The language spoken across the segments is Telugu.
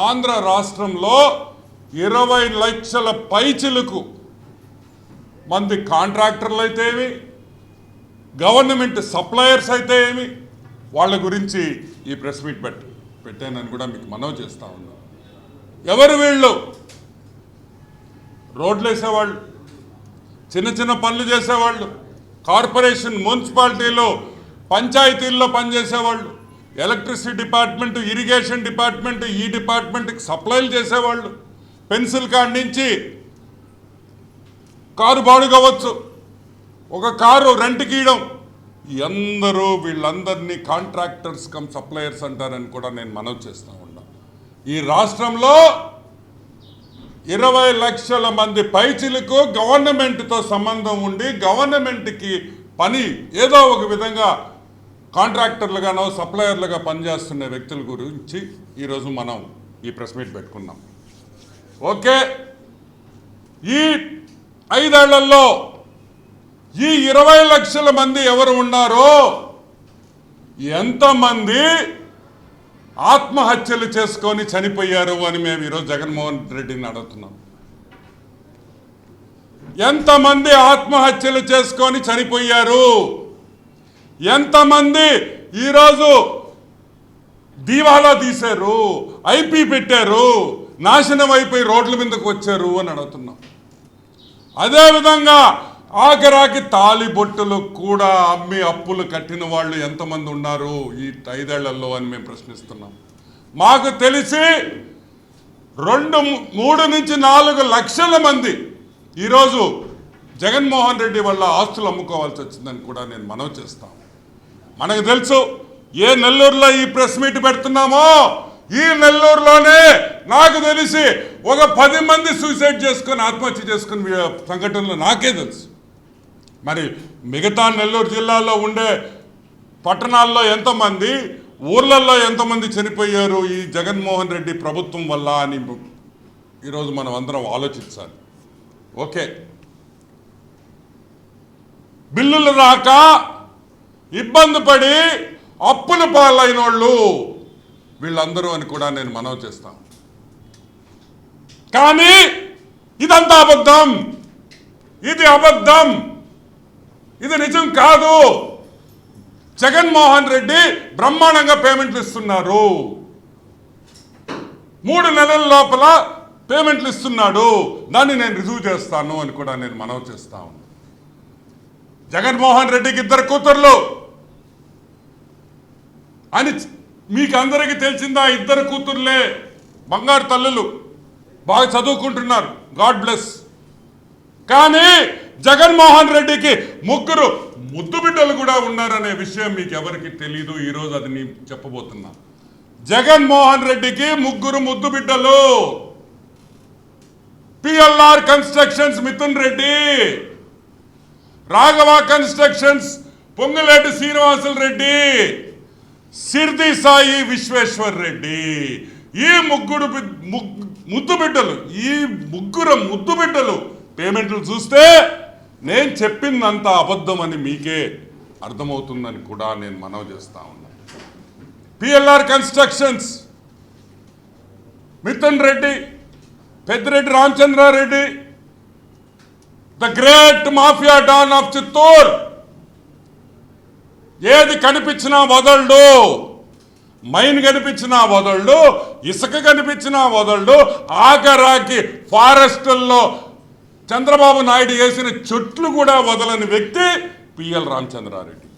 ఆంధ్ర రాష్ట్రంలో 20 లక్షల పైచిలకు మంది కాంట్రాక్టర్లు అయితే ఏమి, గవర్నమెంట్ సప్లయర్స్ అయితే ఏమి, వాళ్ళ గురించి ఈ ప్రెస్ మీట్ పెట్టానని కూడా మీకు మనవి చేస్తూ ఉన్నాను. ఎవరు వీళ్ళు? రోడ్లు వేసేవాళ్ళు, చిన్న చిన్న పనులు చేసేవాళ్ళు, కార్పొరేషన్ మున్సిపాలిటీలో పంచాయతీల్లో పనిచేసేవాళ్ళు, ఎలక్ట్రిసిటీ డిపార్ట్మెంట్, ఇరిగేషన్ డిపార్ట్మెంట్, ఈ డిపార్ట్మెంట్కి సప్లైలు చేసేవాళ్ళు, పెన్సిల్ కాడి నుంచి కారు బాడు కావచ్చు, ఒక కారు రెంట్కి ఇవ్వడం, అందరూ వీళ్ళందరినీ కాంట్రాక్టర్స్ కమ్ సప్లయర్స్ అంటారని కూడా నేను మనవి చేస్తూ ఉన్నా. ఈ రాష్ట్రంలో 20 లక్షల మంది పైచిలకు గవర్నమెంట్తో సంబంధం ఉండి గవర్నమెంట్కి పని ఏదో ఒక విధంగా కాంట్రాక్టర్లుగానో సప్లయర్లుగా పనిచేస్తున్న వ్యక్తుల గురించి ఈరోజు మనం ఈ ప్రెస్ మీట్ పెట్టుకున్నాం. ఓకే, ఈ 5 ఏళ్లలో ఈ 20 లక్షల మంది ఎవరు ఉన్నారో ఎంతమంది ఆత్మహత్యలు చేసుకొని చనిపోయారు అని మేము ఈరోజు జగన్మోహన్ రెడ్డిని అడుగుతున్నాం. ఎంతమంది ఆత్మహత్యలు చేసుకొని చనిపోయారు? ఎంతమంది ఈరోజు దీవాలా తీశారు, ఐపీ పెట్టారు, నాశనం అయిపోయి రోడ్ల మీదకు వచ్చారు అని అడుగుతున్నాం. అదేవిధంగా ఆఖరాకి తాలిబొట్టులు కూడా అమ్మి అప్పులు కట్టిన వాళ్ళు ఎంతమంది ఉన్నారు ఈ 5 ఏళ్లలో అని మేము ప్రశ్నిస్తున్నాం. మాకు తెలిసి 3 నుంచి 4 లక్షల మంది ఈరోజు జగన్మోహన్ రెడ్డి వల్ల ఆస్తులు అమ్ముకోవాల్సి వచ్చిందని కూడా నేను మనవి చేస్తాను. మనకు తెలుసు ఏ నెల్లూరులో ఈ ప్రెస్ మీట్ పెడుతున్నామో ఈ నెల్లూరులోనే నాకు తెలిసి ఒక 10 మంది సూసైడ్ చేసుకొని ఆత్మహత్య చేసుకుని సంఘటనలు నాకే తెలుసు. మరి మిగతా నెల్లూరు జిల్లాలో ఉండే పట్టణాల్లో ఎంతమంది, ఊర్లలో ఎంతమంది చనిపోయారు ఈ జగన్మోహన్ రెడ్డి ప్రభుత్వం వల్ల అని ఈరోజు మనం అందరం ఆలోచించాలి. ఓకే, బిల్లులు రాక ఇబ్బంది పడి అప్పుల పాలైన వాళ్ళు వీళ్ళందరూ అని కూడా నేను మనవి చేస్తాను. కానీ ఇదంతా అబద్ధం, ఇది అబద్ధం, ఇది నిజం కాదు. జగన్మోహన్ రెడ్డి బ్రహ్మాండంగా పేమెంట్లు ఇస్తున్నారు, 3 నెలల లోపల పేమెంట్లు ఇస్తున్నాడు, దాన్ని నేను రుజువు చేస్తాను అని కూడా నేను మనవి చేస్తాను. జగన్మోహన్ రెడ్డికి 2 కూతుర్లు అని మీకు అందరికీ తెలిసిందా? 2 కూతుర్లే, బంగారు తల్లులు, బాగా చదువుకుంటున్నారు, గాడ్ బ్లెస్. కానీ జగన్మోహన్ రెడ్డికి 3 ముద్దు బిడ్డలు కూడా ఉన్నారనే విషయం మీకు ఎవరికి తెలీదు. ఈరోజు అది నేను చెప్పబోతున్నా. జగన్మోహన్ రెడ్డికి 3 ముద్దు బిడ్డలు. PLR constructions Mithun Reddy, Raghava constructions Ponguleti Srinivasulu Reddy, Shirdi Sai Vishweshwar Reddy. ఈ 3 ముద్దు బిడ్డలు, ఈ 3 ముద్దు బిడ్డలు పేమెంట్లు చూస్తే నేను చెప్పిందంత అబద్ధం అని మీకే అర్థమవుతుందని కూడా నేను మనవి చేస్తా ఉన్నా. PLR constructions Mithun Reddy, Peddireddy Ramachandra Reddy, the great mafia don of Chittoor, ఏది కనిపించినా వదలడు, మైన్ కనిపించినా వదలడు, ఇసుక కనిపించినా వదలడు, ఆఖరాకి ఫారెస్టుల్లో చంద్రబాబు నాయుడు వేసిన చెట్లు కూడా వదలని వ్యక్తి పిఎల్ రామచంద్రారెడ్డి.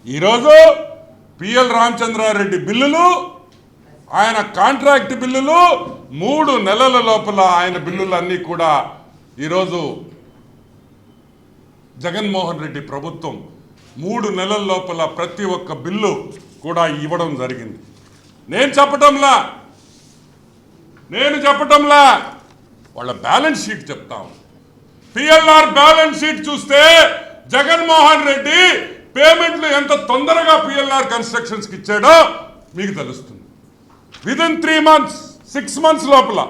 ఈరోజు పిఎల్ రామచంద్రారెడ్డి బిల్లులు, ఆయన కాంట్రాక్ట్ బిల్లులు 3 నెలల లోపల ఆయన బిల్లులన్నీ కూడా ఈరోజు జగన్మోహన్ రెడ్డి ప్రభుత్వం 3 నెలల లోపల ప్రతి ఒక్క బిల్లు కూడా ఇవ్వడం జరిగింది. నేను చెప్పటంలా వాళ్ళ బ్యాలెన్స్ షీట్ చెప్తాం. పిఎల్ఆర్ బ్యాలెన్స్ షీట్ చూస్తే జగన్మోహన్ రెడ్డి పేమెంట్లు ఎంత తొందరగా పిఎల్ఆర్ కన్స్ట్రక్షన్స్కి ఇచ్చాడో మీకు తెలుస్తుంది. విదిన్ 3 months 6 months లోపల,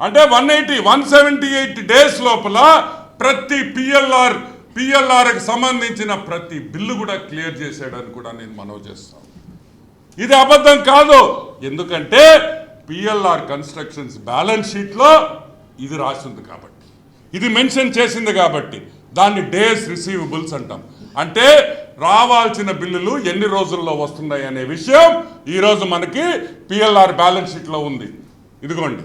అంటే 178 డేస్ లోపల ప్రతి పిఎల్ఆర్కి సంబంధించిన ప్రతి బిల్లు కూడా క్లియర్ చేశాడని కూడా నేను మనవి చేస్తాను. ఇది అబద్ధం కాదు. ఎందుకంటే పిఎల్ఆర్ కన్స్ట్రక్షన్స్ బ్యాలెన్స్ షీట్లో ఇది రాసింది కాబట్టి, ఇది మెన్షన్ చేసింది కాబట్టి దాన్ని డేస్ రిసీవబుల్స్ అంటాం. అంటే రావాల్సిన బిల్లులు ఎన్ని రోజుల్లో వస్తున్నాయి అనే విషయం ఈరోజు మనకి పిఎల్ఆర్ బ్యాలెన్స్ షీట్లో ఉంది. ఇదిగోండి